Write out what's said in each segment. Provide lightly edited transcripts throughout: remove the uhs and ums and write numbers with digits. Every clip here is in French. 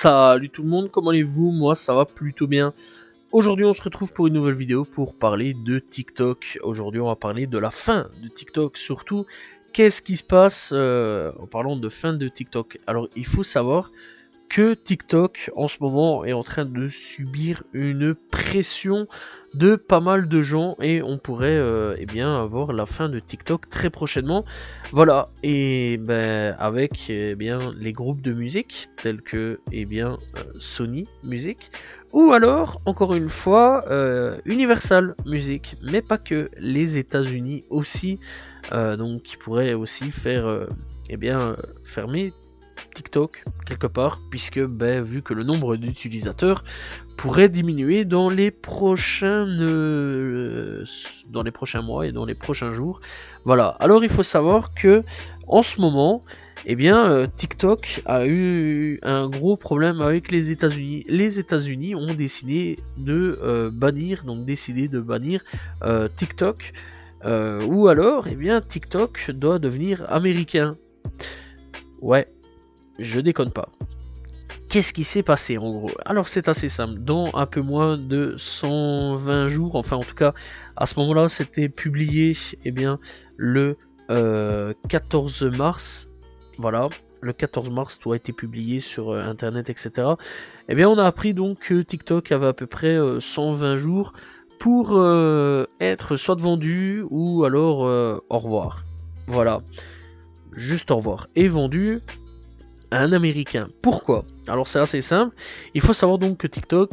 Salut tout le monde, comment allez-vous? Moi ça va plutôt bien. Aujourd'hui on se retrouve pour une nouvelle vidéo pour parler de TikTok. Aujourd'hui on va parler de la fin de TikTok, surtout qu'est-ce qui se passe en parlant de fin de TikTok. Alors il faut savoir que TikTok en ce moment est en train de subir une pression de pas mal de gens et on pourrait eh bien avoir la fin de TikTok très prochainement. Voilà, et ben avec bien les groupes de musique tels que Sony Music ou alors encore une fois Universal Music, mais pas que, les États-Unis aussi, donc qui pourraient aussi faire fermer TikTok quelque part, puisque vu que le nombre d'utilisateurs pourrait diminuer dans les prochains mois et dans les prochains jours. Voilà, alors il faut savoir que en ce moment TikTok a eu un gros problème avec les États-Unis. Les États-Unis ont décidé de bannir TikTok, ou alors TikTok doit devenir américain. Ouais, je déconne pas. Qu'est-ce qui s'est passé en gros? Alors c'est assez simple, dans un peu moins de 120 jours, enfin en tout cas à ce moment là c'était publié le 14 mars, voilà, le 14 mars tout a été publié sur internet, etc. On a appris donc que TikTok avait à peu près 120 jours pour être soit vendu ou alors au revoir. Voilà, juste au revoir, et vendu à un américain. Pourquoi? Alors c'est assez simple, il faut savoir donc que TikTok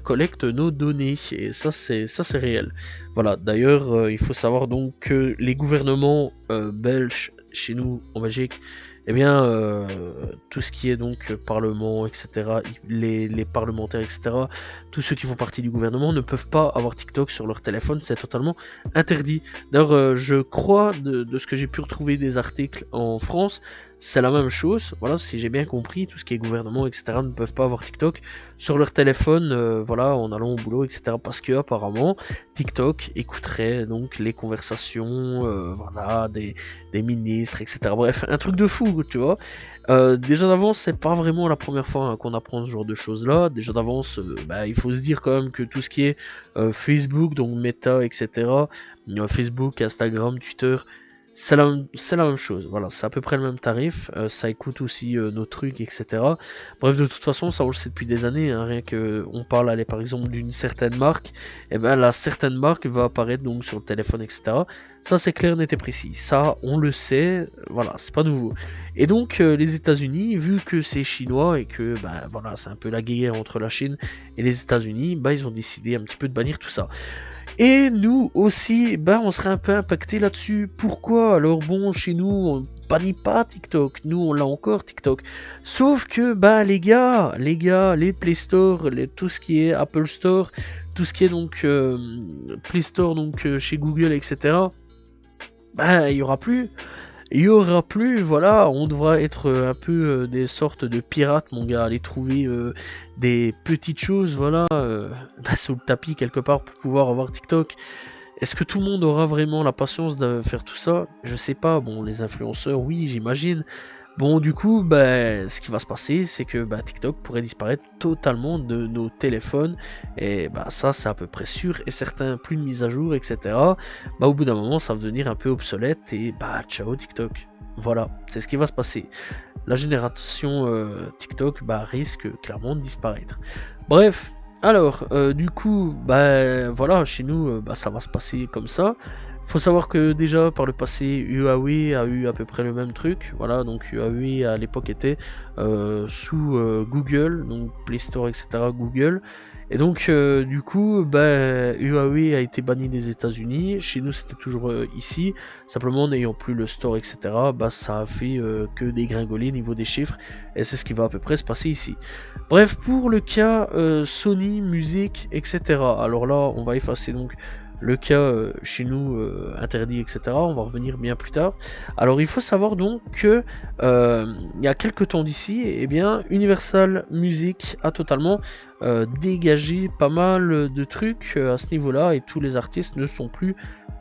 collecte nos données, et ça c'est réel. Voilà, d'ailleurs il faut savoir donc que les gouvernements belges, chez nous en Belgique, tout ce qui est donc parlement, etc., les parlementaires, etc., tous ceux qui font partie du gouvernement ne peuvent pas avoir TikTok sur leur téléphone, c'est totalement interdit. D'ailleurs, je crois, de ce que j'ai pu retrouver des articles en France, c'est la même chose. Voilà, si j'ai bien compris, tout ce qui est gouvernement, etc., ne peuvent pas avoir TikTok sur leur téléphone, voilà, en allant au boulot, etc., parce que apparemment TikTok écouterait donc les conversations, voilà, des ministres, etc. Bref, un truc de fou, tu vois. Déjà d'avance, c'est pas vraiment la première fois qu'on apprend ce genre de choses là. Déjà d'avance, il faut se dire quand même que tout ce qui est Facebook, donc Meta, etc., Facebook, Instagram, Twitter, c'est la même chose, voilà, c'est à peu près le même tarif, ça écoute aussi nos trucs, etc. Bref, de toute façon, ça on le sait depuis des années, hein, rien que on parle, allez, par exemple, d'une certaine marque, la certaine marque va apparaître donc sur le téléphone, etc. Ça c'est clair, net et précis, ça on le sait, voilà, c'est pas nouveau. Et donc les États-Unis, vu que c'est chinois et que voilà, c'est un peu la guerre entre la Chine et les États-Unis, ils ont décidé un petit peu de bannir tout ça. Et nous aussi, on serait un peu impacté là-dessus. Pourquoi? Alors bon, chez nous, on bannit pas TikTok. Nous, on l'a encore, TikTok. Sauf que, les gars, les Play Store, tout ce qui est Apple Store, tout ce qui est donc Play Store, donc chez Google, etc., il y aura plus. Voilà, on devra être un peu des sortes de pirates, mon gars, aller trouver des petites choses, voilà, sous le tapis quelque part pour pouvoir avoir TikTok. Est-ce que tout le monde aura vraiment la patience de faire tout ça? Je sais pas, bon, les influenceurs, oui, j'imagine. Bon, du coup, ce qui va se passer, c'est que TikTok pourrait disparaître totalement de nos téléphones, et ça, c'est à peu près sûr et certain, plus de mise à jour, etc. Au bout d'un moment, ça va devenir un peu obsolète, et ciao TikTok. Voilà, c'est ce qui va se passer. La génération TikTok risque clairement de disparaître. Bref, alors, du coup, voilà, chez nous, ça va se passer comme ça. Faut savoir que déjà par le passé, Huawei a eu à peu près le même truc. Voilà, donc Huawei à l'époque était sous Google, donc Play Store, etc., Google. Et donc du coup, Huawei a été banni des États-Unis. Chez nous, c'était toujours ici. Simplement, n'ayant plus le store, etc., ça a fait que dégringoler au niveau des chiffres. Et c'est ce qui va à peu près se passer ici. Bref, pour le cas Sony Music, etc., alors là, on va effacer donc le cas chez nous interdit, etc. On va revenir bien plus tard. Alors il faut savoir donc que il y a quelques temps d'ici, Universal Music a totalement dégagé pas mal de trucs à ce niveau-là, et tous les artistes ne sont plus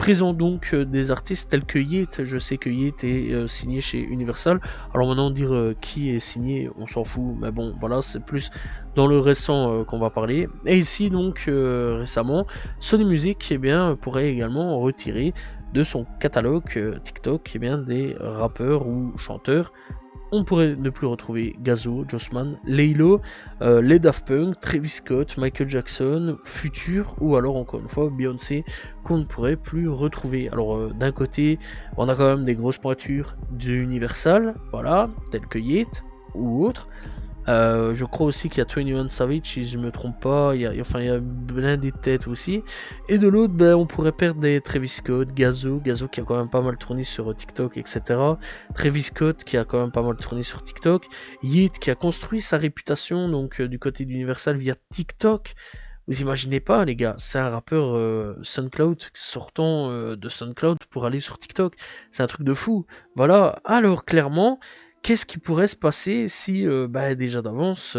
présente donc des artistes tels que Yeat. Je sais que Yeat est signé chez Universal. Alors maintenant dire qui est signé, on s'en fout, mais bon voilà, c'est plus dans le récent qu'on va parler. Et ici donc récemment, Sony Music eh bien, pourrait également retirer de son catalogue TikTok eh bien, des rappeurs ou chanteurs. On pourrait ne plus retrouver Gazo, Jossman, Laylo, les Daft Punk, Travis Scott, Michael Jackson, Future, ou alors encore une fois Beyoncé, qu'on ne pourrait plus retrouver. Alors d'un côté, on a quand même des grosses pointures d'Universal, voilà, telles que Yeat ou autres. Je crois aussi qu'il y a 21 Savage, si je me trompe pas, il y a plein des têtes aussi. Et de l'autre, ben, on pourrait perdre des Travis Scott, Gazo qui a quand même pas mal tourné sur TikTok, etc. Travis Scott qui a quand même pas mal tourné sur TikTok. Yeat qui a construit sa réputation donc du côté d'Universal via TikTok. Vous imaginez pas les gars, c'est un rappeur SoundCloud sortant de SoundCloud pour aller sur TikTok. C'est un truc de fou. Voilà, alors clairement... Qu'est-ce qui pourrait se passer si, déjà d'avance,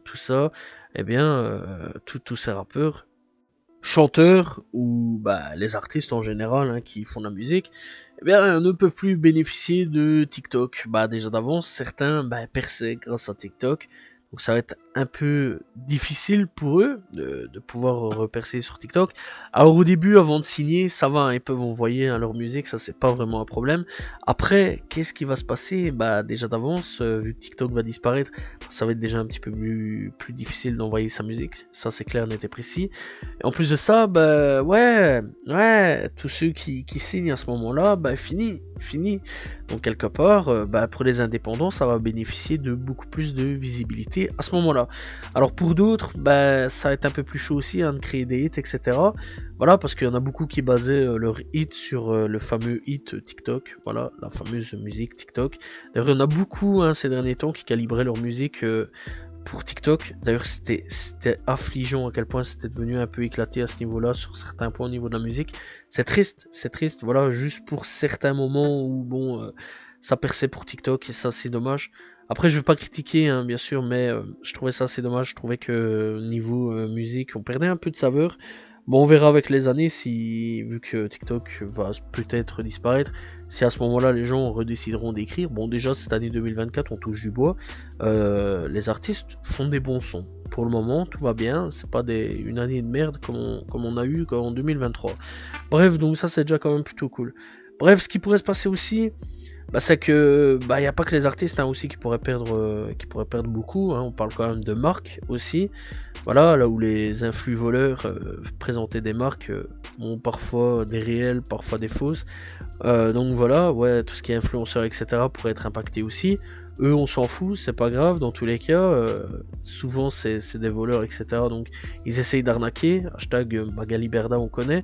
tout ça, eh bien, tous ces rappeurs, chanteurs, ou les artistes en général hein, qui font de la musique, eh bien, ne peuvent plus bénéficier de TikTok. Déjà d'avance, certains percent grâce à TikTok. Donc ça va être un peu difficile pour eux de pouvoir repercer sur TikTok. Alors au début, avant de signer, ça va, ils peuvent envoyer leur musique, ça c'est pas vraiment un problème. Après, qu'est-ce qui va se passer? Déjà d'avance, vu que TikTok va disparaître, ça va être déjà un petit peu plus difficile d'envoyer sa musique. Ça c'est clair, net et précis. Et en plus de ça, tous ceux qui signent à ce moment-là, fini. Donc quelque part, pour les indépendants, ça va bénéficier de beaucoup plus de visibilité à ce moment-là. Alors pour d'autres, ça va être un peu plus chaud aussi de créer des hits, etc. Voilà, parce qu'il y en a beaucoup qui basaient leur hit sur le fameux hit TikTok, voilà, la fameuse musique TikTok. D'ailleurs, il y en a beaucoup ces derniers temps qui calibraient leur musique pour TikTok. D'ailleurs, c'était affligeant à quel point c'était devenu un peu éclaté à ce niveau-là, sur certains points au niveau de la musique. C'est triste, voilà, juste pour certains moments où, ça perçait pour TikTok, et ça, c'est dommage. Après, je vais pas critiquer, hein, bien sûr, mais je trouvais ça assez dommage. Je trouvais que niveau musique, on perdait un peu de saveur. Bon, on verra avec les années si, vu que TikTok va peut-être disparaître, si à ce moment-là les gens redécideront d'écrire. Bon, déjà cette année 2024, on touche du bois. Les artistes font des bons sons. Pour le moment, tout va bien. C'est pas une année de merde comme on a eu en 2023. Bref, donc ça c'est déjà quand même plutôt cool. Bref, ce qui pourrait se passer aussi, c'est que y a pas que les artistes aussi qui pourraient perdre beaucoup. Hein. On parle quand même de marques aussi. Voilà, là où les influx voleurs présentaient des marques, ont parfois des réelles, parfois des fausses. Donc voilà, ouais, tout ce qui est influenceurs, etc. pourrait être impacté aussi. Eux, on s'en fout, c'est pas grave, dans tous les cas. Souvent, c'est des voleurs, etc. Donc, ils essayent d'arnaquer. Hashtag Magali Berda, on connaît.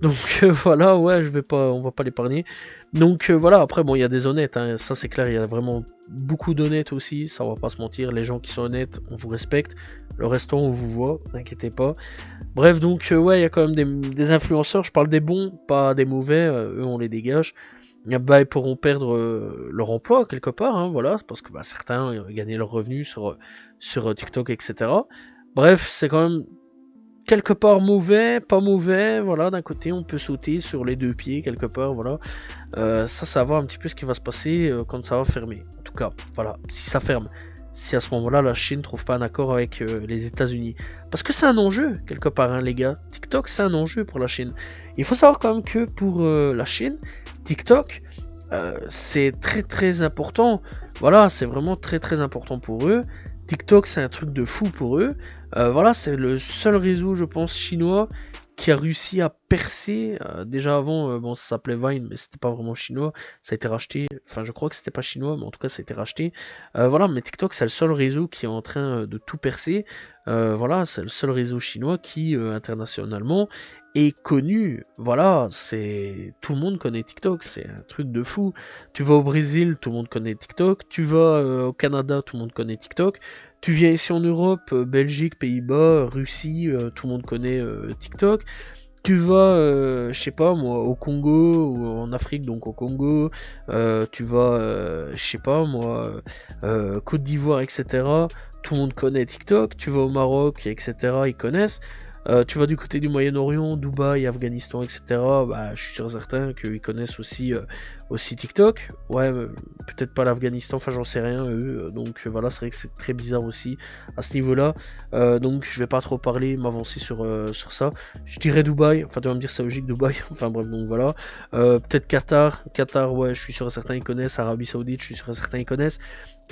Donc, voilà, ouais, on va pas l'épargner. Donc, voilà, après, bon, il y a des honnêtes, hein, ça c'est clair, il y a vraiment beaucoup d'honnêtes aussi, ça on va pas se mentir. Les gens qui sont honnêtes, on vous respecte. Le restant, on vous voit, n'inquiétez pas. Bref, donc, ouais, il y a quand même des influenceurs, je parle des bons, pas des mauvais, eux, on les dégage. Ils pourront perdre leur emploi quelque part, hein, voilà, parce que certains gagnaient leurs revenus sur TikTok, etc. Bref, c'est quand même quelque part mauvais, pas mauvais, voilà, d'un côté on peut sauter sur les deux pieds quelque part, voilà. Ça va voir un petit peu ce qui va se passer quand ça va fermer. En tout cas, voilà, si ça ferme, si à ce moment-là la Chine trouve pas un accord avec les États-Unis. Parce que c'est un enjeu, quelque part, hein, les gars. TikTok, c'est un enjeu pour la Chine. Il faut savoir quand même que pour la Chine, TikTok, c'est très très important. Voilà, c'est vraiment très très important pour eux. TikTok, c'est un truc de fou pour eux. Voilà, c'est le seul réseau, je pense, chinois qui a réussi à percer. Déjà avant, bon, ça s'appelait Vine, mais c'était pas vraiment chinois. Ça a été racheté. Enfin, je crois que c'était pas chinois, mais en tout cas, ça a été racheté. Voilà, mais TikTok, c'est le seul réseau qui est en train de tout percer. Voilà, c'est le seul réseau chinois qui, internationalement, est connu. Voilà, tout le monde connaît TikTok, c'est un truc de fou. Tu vas au Brésil, tout le monde connaît TikTok. Tu vas au Canada, tout le monde connaît TikTok. Tu viens ici en Europe, Belgique, Pays-Bas, Russie, tout le monde connaît TikTok. Tu vas, je sais pas moi, au Congo, ou en Afrique, donc au Congo. Tu vas, je sais pas moi, Côte d'Ivoire, etc. Tout le monde connaît TikTok. Tu vas au Maroc, etc. Ils connaissent. Tu vas du côté du Moyen-Orient, Dubaï, Afghanistan, etc. Bah, je suis sûr certain qu'ils connaissent aussi TikTok. Ouais, peut-être pas l'Afghanistan, enfin j'en sais rien eux. Donc voilà, c'est vrai que c'est très bizarre aussi à ce niveau-là. Donc je vais pas trop parler, m'avancer sur ça. Je dirais Dubaï, enfin tu vas me dire c'est logique Dubaï, enfin bref, donc voilà. Peut-être Qatar, ouais, je suis sûr et certain ils connaissent. Arabie Saoudite, je suis sûr et certain ils connaissent.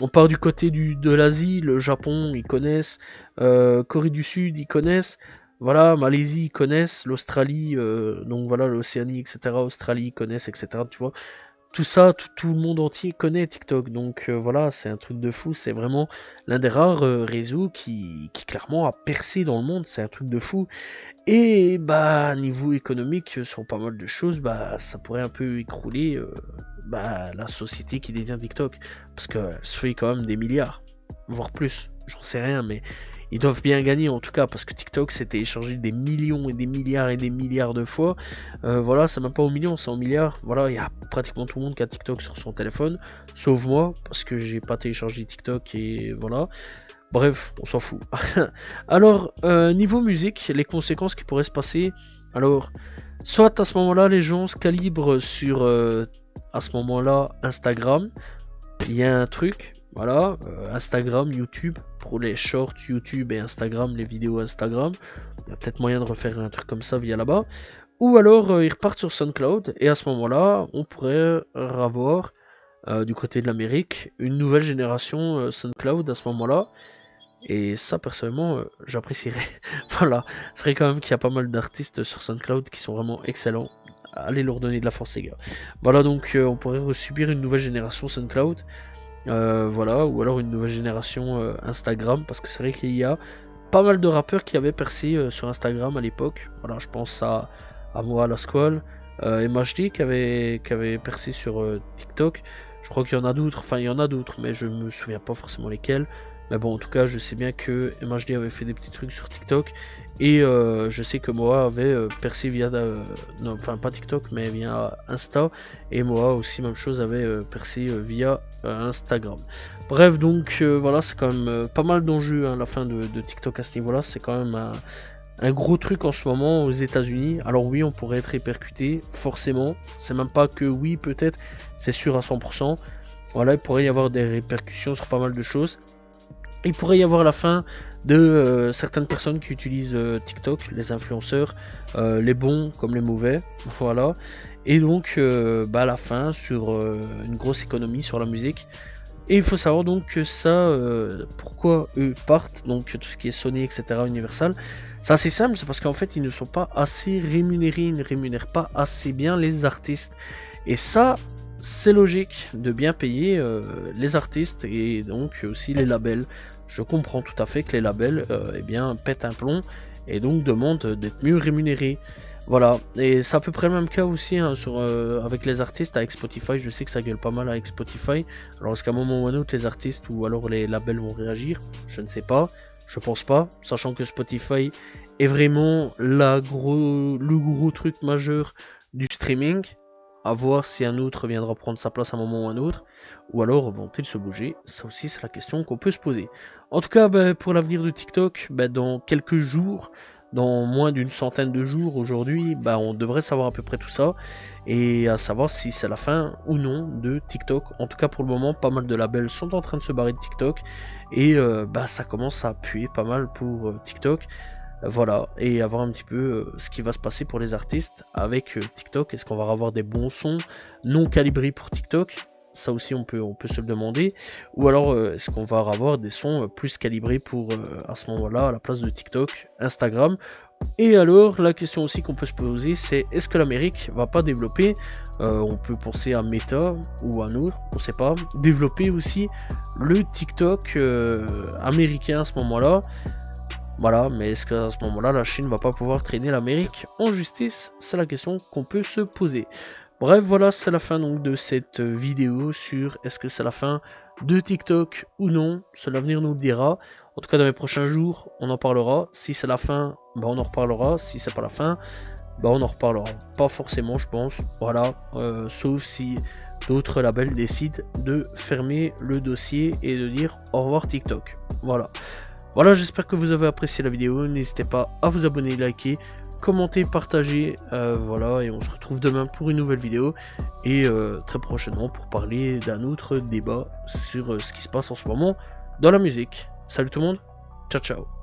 On part du côté de l'Asie, le Japon, ils connaissent. Corée du Sud, ils connaissent. Voilà, Malaisie, ils connaissent. L'Australie, donc voilà, l'Océanie, etc. Australie, ils connaissent, etc. Tu vois, tout ça, tout le monde entier connaît TikTok. Donc voilà, c'est un truc de fou. C'est vraiment l'un des rares réseaux qui clairement a percé dans le monde. C'est un truc de fou. Et bah, niveau économique, sur pas mal de choses, bah, ça pourrait un peu écrouler bah, la société qui détient TikTok. Parce qu'elle se fait quand même des milliards, voire plus. J'en sais rien, mais ils doivent bien gagner en tout cas, parce que TikTok s'est téléchargé des millions et des milliards de fois. Voilà, c'est même pas aux millions, c'est en milliards. Voilà, il y a pratiquement tout le monde qui a TikTok sur son téléphone, sauf moi, parce que j'ai pas téléchargé TikTok et voilà. Bref, on s'en fout. Alors, niveau musique, les conséquences qui pourraient se passer. Alors, soit à ce moment-là, les gens se calibrent sur, à ce moment-là, Instagram. Il y a un truc, voilà, Instagram, YouTube, pour les shorts YouTube et Instagram, les vidéos Instagram. Il y a peut-être moyen de refaire un truc comme ça via là-bas. Ou alors, ils repartent sur SoundCloud, et à ce moment-là, on pourrait avoir, du côté de l'Amérique, une nouvelle génération SoundCloud à ce moment-là. Et ça, personnellement, j'apprécierais. Voilà, c'est vrai quand même qu'il y a pas mal d'artistes sur SoundCloud qui sont vraiment excellents. Allez leur donner de la force, les gars. Voilà, donc on pourrait subir une nouvelle génération SoundCloud. Voilà, ou alors une nouvelle génération Instagram, parce que c'est vrai qu'il y a pas mal de rappeurs qui avaient percé sur Instagram à l'époque. Voilà, je pense à moi, la Squall, MHD qui avait percé sur TikTok. Je crois qu'il y en a d'autres, enfin il y en a d'autres, mais je me souviens pas forcément lesquels. Mais bon, en tout cas, je sais bien que MHD avait fait des petits trucs sur TikTok. Et je sais que Moa avait percé via... non, enfin, pas TikTok, mais via Insta. Et Moa aussi, même chose, avait percé via Instagram. Bref, donc voilà, c'est quand même pas mal d'enjeux à la fin de TikTok à ce niveau-là. C'est quand même un gros truc en ce moment aux États-Unis. Alors oui, on pourrait être répercuté, forcément. C'est même pas que oui, peut-être, c'est sûr à 100%. Voilà, il pourrait y avoir des répercussions sur pas mal de choses. Il pourrait y avoir la fin de certaines personnes qui utilisent TikTok, les influenceurs, les bons comme les mauvais, voilà. Et donc, bah, la fin sur une grosse économie sur la musique. Et il faut savoir donc que ça, pourquoi eux partent, donc tout ce qui est Sony, etc., Universal, c'est assez simple, c'est parce qu'en fait ils ne sont pas assez rémunérés, ils ne rémunèrent pas assez bien les artistes. Et ça, c'est logique de bien payer les artistes et donc aussi les labels. Je comprends tout à fait que les labels eh bien, pètent un plomb et donc demandent d'être mieux rémunérés. Voilà, et c'est à peu près le même cas aussi hein, avec les artistes, avec Spotify. Je sais que ça gueule pas mal avec Spotify. Alors est-ce qu'à un moment ou à un autre les artistes ou alors les labels vont réagir? Je ne sais pas, je pense pas, sachant que Spotify est vraiment le gros truc majeur du streaming. À voir si un autre viendra prendre sa place à un moment ou à un autre, ou alors vont-ils se bouger? Ça aussi c'est la question qu'on peut se poser. En tout cas, pour l'avenir de TikTok, dans quelques jours, dans moins d'une centaine de jours aujourd'hui, on devrait savoir à peu près tout ça, et à savoir si c'est la fin ou non de TikTok. En tout cas pour le moment, pas mal de labels sont en train de se barrer de TikTok, et ça commence à puer pas mal pour TikTok. Voilà, et avoir un petit peu ce qui va se passer pour les artistes avec TikTok. Est-ce qu'on va avoir des bons sons non calibrés pour TikTok? Ça aussi on peut se le demander. Ou alors est-ce qu'on va avoir des sons plus calibrés pour à ce moment-là, à la place de TikTok, Instagram? Et alors la question aussi qu'on peut se poser, c'est est-ce que l'Amérique va pas développer, on peut penser à Meta ou à un autre, on sait pas, développer aussi le TikTok américain à ce moment-là? Voilà, mais est-ce qu'à ce moment-là, la Chine va pas pouvoir traîner l'Amérique en justice? C'est la question qu'on peut se poser. Bref, voilà, c'est la fin donc de cette vidéo sur est-ce que c'est la fin de TikTok ou non. Seul l'avenir nous le dira. En tout cas, dans les prochains jours, on en parlera. Si c'est la fin, on en reparlera. Si c'est pas la fin, on en reparlera. Pas forcément, je pense. Voilà, sauf si d'autres labels décident de fermer le dossier et de dire au revoir TikTok. Voilà. Voilà, j'espère que vous avez apprécié la vidéo, n'hésitez pas à vous abonner, liker, commenter, partager, voilà, et on se retrouve demain pour une nouvelle vidéo, et très prochainement pour parler d'un autre débat sur ce qui se passe en ce moment dans la musique. Salut tout le monde, ciao ciao.